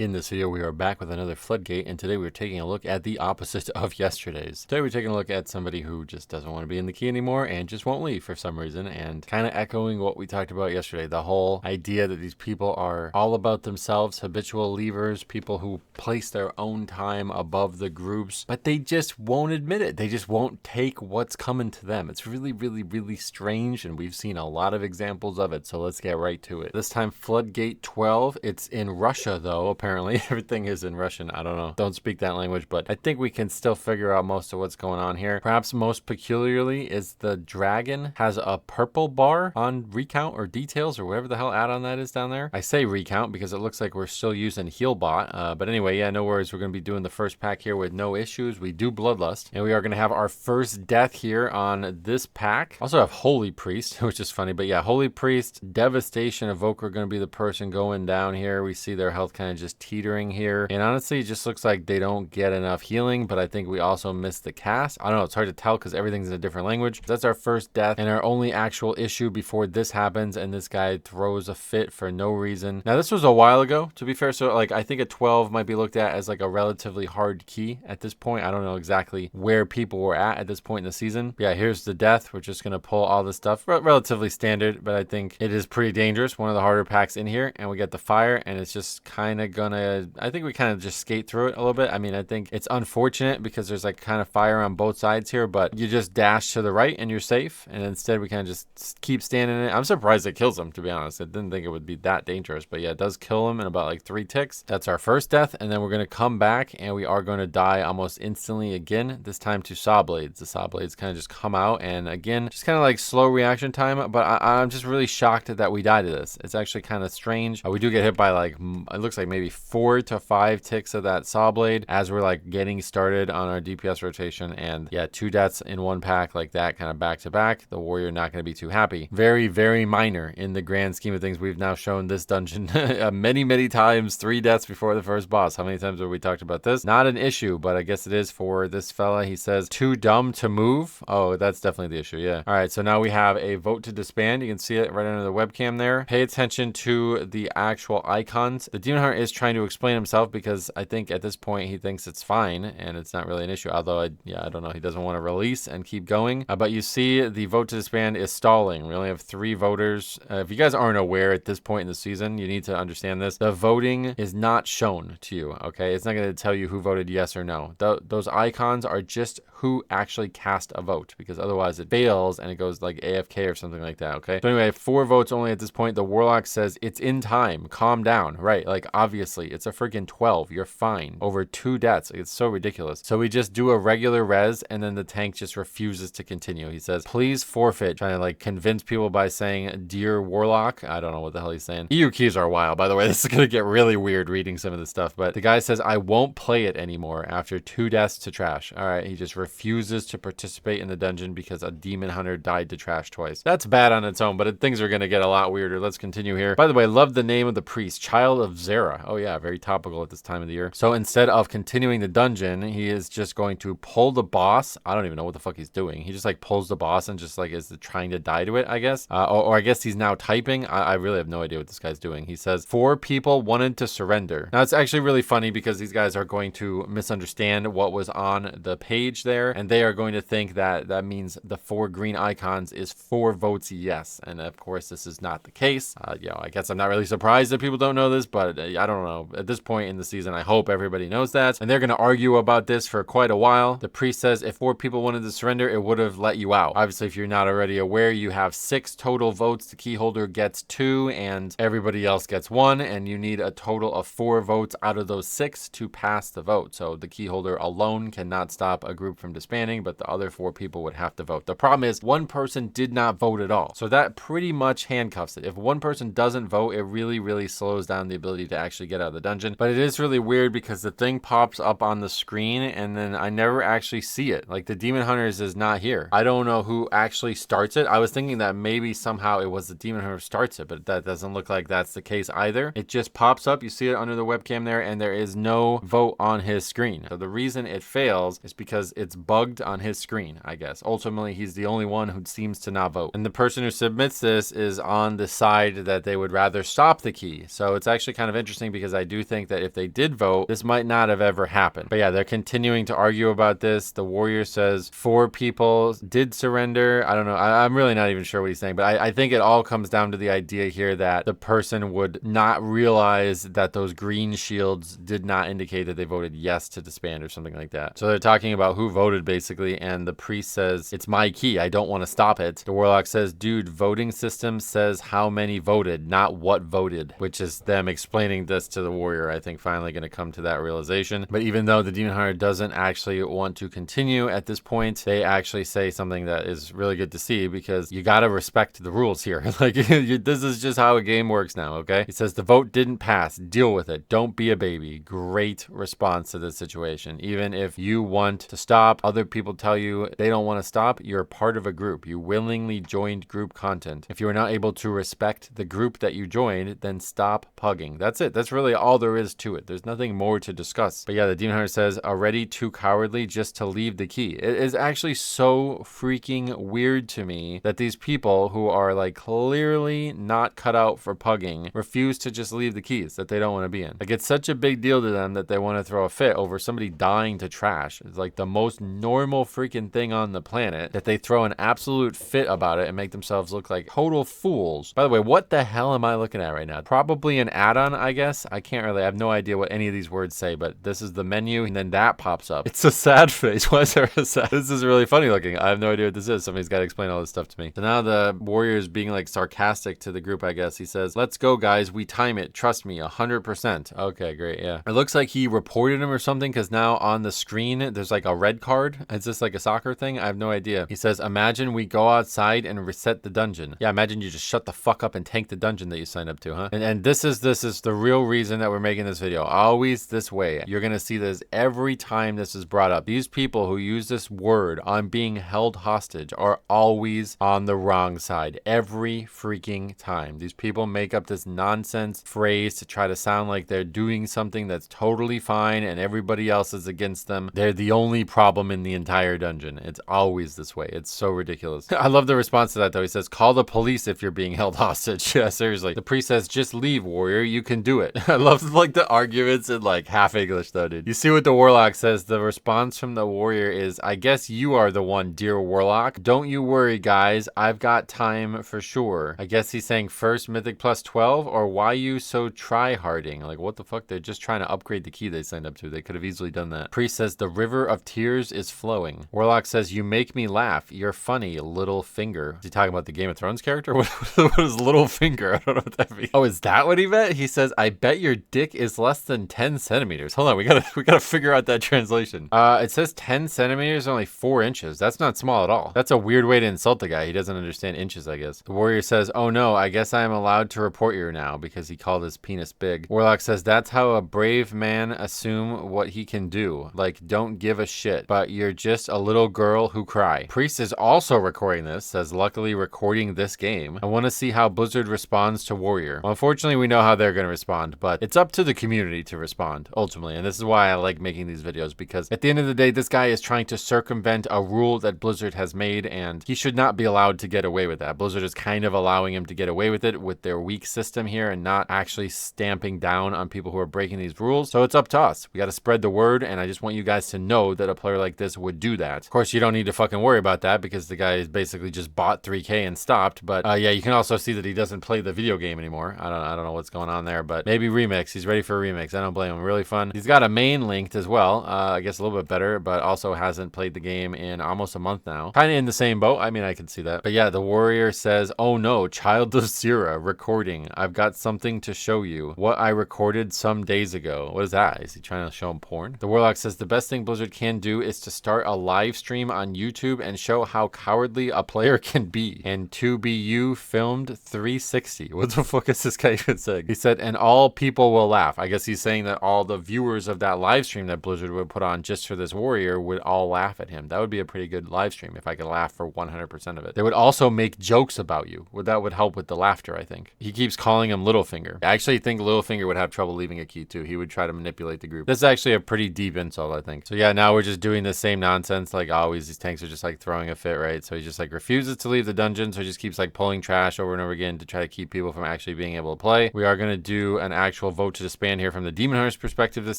In this video, we are back with another Floodgate, and today we're taking a look at the opposite of yesterday's. Today we're taking a look at somebody who just doesn't want to be in the key anymore and just won't leave for some reason, and kind of echoing what we talked about yesterday, the whole idea that these people are all about themselves, habitual leavers, people who place their own time above the groups, but they just won't admit it. They just won't take what's coming to them. It's really, really, really strange, and we've seen a lot of examples of it, so let's get right to it. This time, Floodgate 12. It's in Russia, though, apparently. Everything is in Russian. I don't know. Don't speak that language, but I think we can still figure out most of what's going on here. Perhaps most peculiarly is the dragon has a purple bar on recount or details or whatever the hell add-on that is down there. I say recount because it looks like we're still using Healbot. But anyway, yeah, no worries. We're going to be doing the first pack here with no issues. We do Bloodlust, and we are going to have our first death here on this pack. Also have Holy Priest, which is funny, but yeah, Holy Priest, Devastation, Evoker going to be the person going down here. We see their health kind of just teetering here, and honestly it just looks like they don't get enough healing, but I think we also missed the cast. I don't know, it's hard to tell because everything's in a different language. That's our first death and our only actual issue before this happens, and this guy throws a fit for no reason. Now this was a while ago, to be fair, so like I think a 12 might be looked at as like a relatively hard key at this point. I don't know exactly where people were at this point in the season. But yeah, here's the death. We're just gonna pull all this stuff, relatively standard, but I think it is pretty dangerous, one of the harder packs in here, and we get the fire, and it's just kind of gonna, I think we kind of just skate through it a little bit. I mean, I think it's unfortunate because there's like kind of fire on both sides here, but you just dash to the right and you're safe, and instead we kind of just keep standing in it. I'm surprised it kills him, to be honest. I didn't think it would be that dangerous, but yeah, it does kill him in about like 3 ticks. That's our first death, and then we're going to come back and we are going to die almost instantly again, this time to Saw Blades. The Saw Blades kind of just come out, and again, just kind of like slow reaction time, but I'm just really shocked that we died to this. It's actually kind of strange. We do get hit by like, it looks like maybe 4 to 5 ticks of that Saw Blade as we're like getting started on our DPS rotation, and yeah, 2 deaths in one pack like that, kind of back to back. The warrior not going to be too happy. Very, very minor in the grand scheme of things. We've now shown this dungeon many times. 3 deaths before the first boss. How many times have we talked about this? Not an issue, but I guess it is for this fella. He says too dumb to move. Oh, that's definitely the issue. Yeah. All right, so now we have a vote to disband. You can see it right under the webcam there. Pay attention to the actual icons. The Demon Hunter is trying to explain himself because I think at this point he thinks it's fine and it's not really an issue, although I don't know, he doesn't want to release and keep going. But you see the vote to disband is stalling. We only have 3 voters. If you guys aren't aware at this point in the season, you need to understand this. The voting is not shown to you, okay? It's not going to tell you who voted yes or no. Those icons are just who actually cast a vote, because otherwise it fails and it goes like AFK or something like that, okay? So anyway, 4 votes only at this point. The Warlock says it's in time, calm down, right? Like obviously it's a freaking 12, you're fine. Over 2 deaths, it's so ridiculous. So we just do a regular res, and then the tank just refuses to continue. He says please forfeit, trying to like convince people by saying dear Warlock. I don't know what the hell he's saying. EU keys are wild, by the way. This is gonna get really weird reading some of this stuff, but the guy says I won't play it anymore after 2 deaths to trash. All right, he just refuses to participate in the dungeon because a demon hunter died to trash twice. That's bad on its own, but things are gonna get a lot weirder. Let's continue here. By the way, love the name of the priest, Child of Zera. Oh yeah, very topical at this time of the year. So instead of continuing the dungeon, he is just going to pull the boss. I don't even know what the fuck he's doing. He just like pulls the boss and just like is trying to die to it, I guess. Or I guess he's now typing. I really have no idea what this guy's doing. He says 4 people wanted to surrender. Now it's actually really funny because these guys are going to misunderstand what was on the page there, and they are going to think that that means the 4 green icons is 4 votes yes, and of course this is not the case. I guess I'm not really surprised that people don't know this, but I don't know. At this point in the season, I hope everybody knows that, and they're going to argue about this for quite a while. The priest says if 4 people wanted to surrender, it would have let you out. Obviously, if you're not already aware, you have 6 total votes. The key holder gets 2 and everybody else gets 1, and you need a total of 4 votes out of those 6 to pass the vote. So the key holder alone cannot stop a group from disbanding, but the other 4 people would have to vote. The problem is 1 person did not vote at all, so that pretty much handcuffs it. If 1 person doesn't vote, it really slows down the ability to actually get out of the dungeon. But it is really weird because the thing pops up on the screen and then I never actually see it. Like the Demon Hunters is not here. I don't know who actually starts it. I was thinking that maybe somehow it was the Demon Hunter who starts it, but that doesn't look like that's the case either. It just pops up. You see it under the webcam there, and there is no vote on his screen. So the reason it fails is because it's bugged on his screen, I guess. Ultimately, he's the only one who seems to not vote. And the person who submits this is on the side that they would rather stop the key. So it's actually kind of interesting because because I do think that if they did vote, this might not have ever happened. But yeah, they're continuing to argue about this. The warrior says 4 people did surrender. I don't know. I'm really not even sure what he's saying, but I think it all comes down to the idea here that the person would not realize that those green shields did not indicate that they voted yes to disband or something like that. So they're talking about who voted basically, and the priest says, it's my key. I don't want to stop it. The warlock says, dude, voting system says how many voted, not what voted, which is them explaining this to the warrior. I think finally going to come to that realization. But even though the demon hunter doesn't actually want to continue at this point, they actually say something that is really good to see, because you got to respect the rules here. Like, this is just how a game works now, okay? He says the vote didn't pass. Deal with it. Don't be a baby. Great response to this situation. Even if you want to stop, other people tell you they don't want to stop, you're part of a group. You willingly joined group content. If you are not able to respect the group that you joined, then stop pugging. That's it. That's really all there is to it. There's nothing more to discuss. But yeah, the demon hunter says, already too cowardly just to leave the key. It is actually so freaking weird to me that these people who are like clearly not cut out for pugging refuse to just leave the keys that they don't want to be in. Like, it's such a big deal to them that they want to throw a fit over somebody dying to trash. It's like the most normal freaking thing on the planet that they throw an absolute fit about it and make themselves look like total fools. By the way, what the hell am I looking at right now? Probably an add-on, I guess. I have no idea what any of these words say, but this is the menu, and then that pops up. It's a sad face. Why is there a sad? This is really funny looking. I have no idea what this is. Somebody's got to explain all this stuff to me. So now the warrior is being like sarcastic to the group, I guess. He says, let's go, guys. We time it. Trust me, 100%. Okay, great. Yeah. It looks like he reported him or something, because now on the screen, there's like a red card. Is this like a soccer thing? I have no idea. He says, imagine we go outside and reset the dungeon. Yeah, imagine you just shut the fuck up and tank the dungeon that you signed up to, huh? And this is the real reason that we're making this video. Always this way. You're gonna see this every time this is brought up. These people who use this word on being held hostage are always on the wrong side. Every freaking time. These people make up this nonsense phrase to try to sound like they're doing something that's totally fine and everybody else is against them. They're the only problem in the entire dungeon. It's always this way. It's so ridiculous. I love the response to that though. He says, call the police if you're being held hostage. Yeah, seriously. The priest says, just leave, warrior. You can do it. I love like the arguments in like half English though, dude. You see what the warlock says. The response from the warrior is, I guess you are the one, dear warlock. Don't you worry, guys. I've got time for sure. I guess he's saying first mythic plus 12, or why you so try-harding? Like, what the fuck? They're just trying to upgrade the key they signed up to. They could have easily done that. Priest says, the river of tears is flowing. Warlock says, you make me laugh. You're funny, little finger. Is he talking about the Game of Thrones character? What is little finger? I don't know what that means. Oh, is that what he meant? He says, I bet your dick is less than 10 centimeters. Hold on, we gotta figure out that translation. It says 10 centimeters, only 4 inches. That's not small at all. That's a weird way to insult the guy. He doesn't understand inches, I guess. The warrior says, oh no, I guess I am allowed to report you now, because he called his penis big. Warlock says, that's how a brave man assume what he can do. Like, don't give a shit, but you're just a little girl who cry. Priest is also recording this, says, luckily recording this game. I want to see how Blizzard responds to warrior. Well, unfortunately, we know how they're going to respond, but it's up to the community to respond, ultimately. And this is why I like making these videos, because at the end of the day, this guy is trying to circumvent a rule that Blizzard has made, and he should not be allowed to get away with that. Blizzard is kind of allowing him to get away with it with their weak system here and not actually stamping down on people who are breaking these rules. So it's up to us. We got to spread the word, and I just want you guys to know that a player like this would do that. Of course, you don't need to fucking worry about that, because the guy is basically just bought 3K and stopped. But yeah, you can also see that he doesn't play the video game anymore. I don't know what's going on there, but maybe remix. He's ready for a remix. I don't blame him. Really fun. He's got a main linked as well. I guess a little bit better, but also hasn't played the game in almost a month now. Kind of in the same boat. I mean, I can see that. But yeah, the warrior says, oh no, child of Zira, recording. I've got something to show you. What I recorded some days ago. What is that? Is he trying to show him porn? The warlock says, the best thing Blizzard can do is to start a live stream on YouTube and show how cowardly a player can be. And to be you filmed 360. What the fuck is this guy even saying? He said, and all people will laugh. I guess he's saying that all the viewers of that live stream that Blizzard would put on just for this warrior would all laugh at him. That would be a pretty good live stream if I could laugh for 100% of it. They would also make jokes about you. That would help with the laughter, I think. He keeps calling him Littlefinger. I actually think Littlefinger would have trouble leaving a key too. He would try to manipulate the group. This is actually a pretty deep insult, I think. So yeah, now we're just doing the same nonsense like always. These tanks are just like throwing a fit, right? So he just like refuses to leave the dungeon, so he just keeps like pulling trash over and over again to try to keep people from actually being able to play. We are going to do an actual actual vote to disband here from the Demon Hunter's perspective this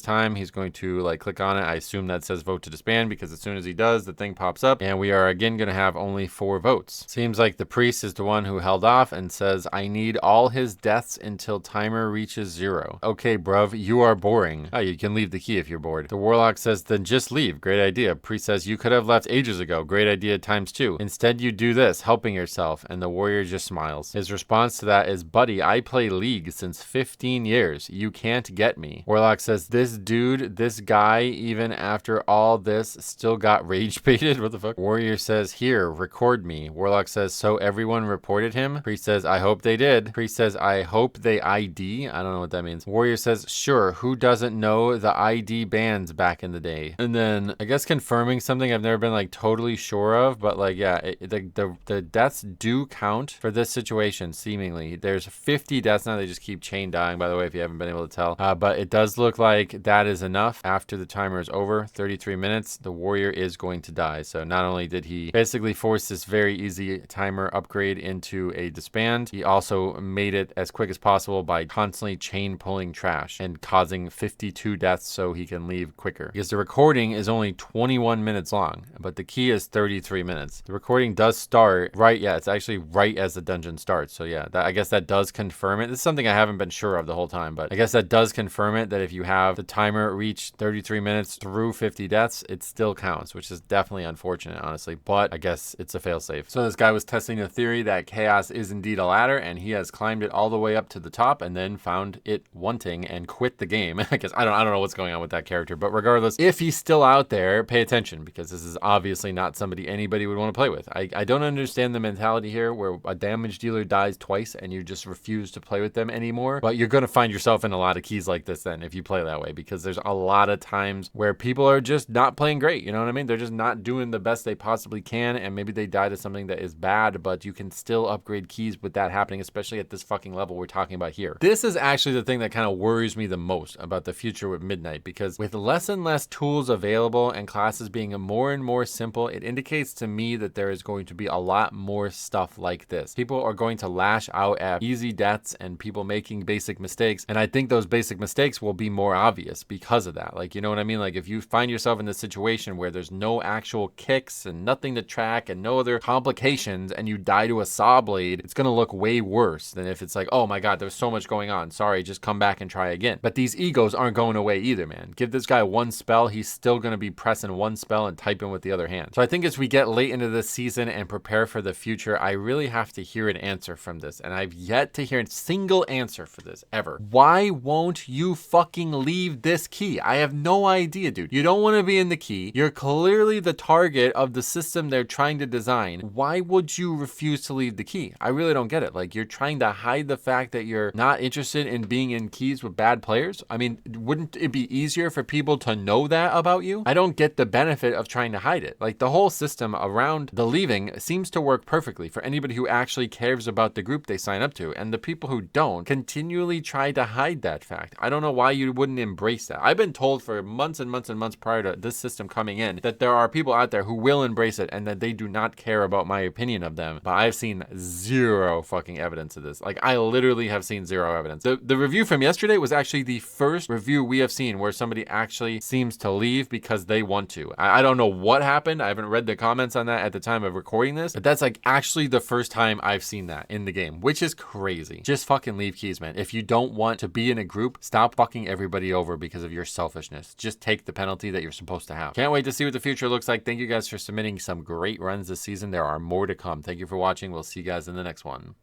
time. He's going to like click on it. I assume that says vote to disband because as soon as he does, the thing pops up and we are again going to have only 4 votes. Seems like the priest is the one who held off and says, I need all his deaths until timer reaches 0. Okay, bruv, you are boring. Oh, you can leave the key if you're bored. The warlock says, then just leave. Great idea. Priest says, you could have left ages ago. Great idea ×2. Instead, you do this, helping yourself. And the warrior just smiles. His response to that is, buddy, I play League since 15 years. You can't get me. Warlock says, this dude, this guy, even after all this, still got rage baited. What the fuck? Warrior says, here, record me. Warlock says, so everyone reported him? Priest says, I hope they did. Priest says, I hope they ID. I don't know what that means. Warrior says, sure, who doesn't know the ID bans back in the day? And then, I guess confirming something I've never been like totally sure of, but like, yeah, the deaths do count for this situation, seemingly. There's 50 deaths now. They just keep chain dying, by the way, if you haven't been able to tell. But it does look like that is enough. After the timer is over, 33 minutes, the warrior is going to die. So not only did he basically force this very easy timer upgrade into a disband, he also made it as quick as possible by constantly chain pulling trash and causing 52 deaths so he can leave quicker. Because the recording is only 21 minutes long, but the key is 33 minutes. The recording does start right, yeah, it's actually right as the dungeon starts. So yeah, I guess that does confirm it. This is something I haven't been sure of the whole time, but I guess that does confirm it, that if you have the timer reach 33 minutes through 50 deaths, it still counts, which is definitely unfortunate, honestly, but I guess it's a failsafe. So this guy was testing the theory that chaos is indeed a ladder, and he has climbed it all the way up to the top and then found it wanting and quit the game. I guess I don't know what's going on with that character, but regardless, if he's still out there, pay attention, because this is obviously not somebody anybody would want to play with. I don't understand the mentality here where a damage dealer dies twice and you just refuse to play with them anymore, but you're going to find yourself in a lot of keys like this then if you play that way, because there's a lot of times where people are just not playing great, you know what I mean? They're just not doing the best they possibly can, and maybe they die to something that is bad, but you can still upgrade keys with that happening, especially at this fucking level we're talking about here. This is actually the thing that kind of worries me the most about the future with Midnight, because with less and less tools available and classes being more and more simple, it indicates to me that there is going to be a lot more stuff like this. People are going to lash out at easy deaths and people making basic mistakes, and I think those basic mistakes will be more obvious because of that. Like, you know what I mean? Like, if you find yourself in this situation where there's no actual kicks and nothing to track and no other complications, and you die to a saw blade, it's gonna look way worse than if it's like, oh my god, there's so much going on, sorry, just come back and try again. But these egos aren't going away either, man. Give this guy one spell, he's still gonna be pressing one spell and typing with the other hand. So I think as we get late into this season and prepare for the future, I really have to hear an answer from this, and I've yet to hear a single answer for this ever. Why won't you fucking leave this key? I have no idea, dude. You don't want to be in the key. You're clearly the target of the system they're trying to design. Why would you refuse to leave the key? I really don't get it. Like, you're trying to hide the fact that you're not interested in being in keys with bad players? I mean, wouldn't it be easier for people to know that about you? I don't get the benefit of trying to hide it. Like, the whole system around the leaving seems to work perfectly for anybody who actually cares about the group they sign up to, and the people who don't continually try to hide that fact. I don't know why you wouldn't embrace that. I've been told for months and months and months prior to this system coming in that there are people out there who will embrace it and that they do not care about my opinion of them, but I've seen zero fucking evidence of this. Like, I literally have seen zero evidence. The review from yesterday was actually the first review we have seen where somebody actually seems to leave because they want to. I don't know what happened. I haven't read the comments on that at the time of recording this, but that's like actually the first time I've seen that in the game, which is crazy. Just fucking leave keys, man. If you don't want to be in a group, stop fucking everybody over because of your selfishness. Just take the penalty that you're supposed to have. Can't wait to see what the future looks like. Thank you guys for submitting some great runs this season. There are more to come. Thank you for watching. We'll see you guys in the next one.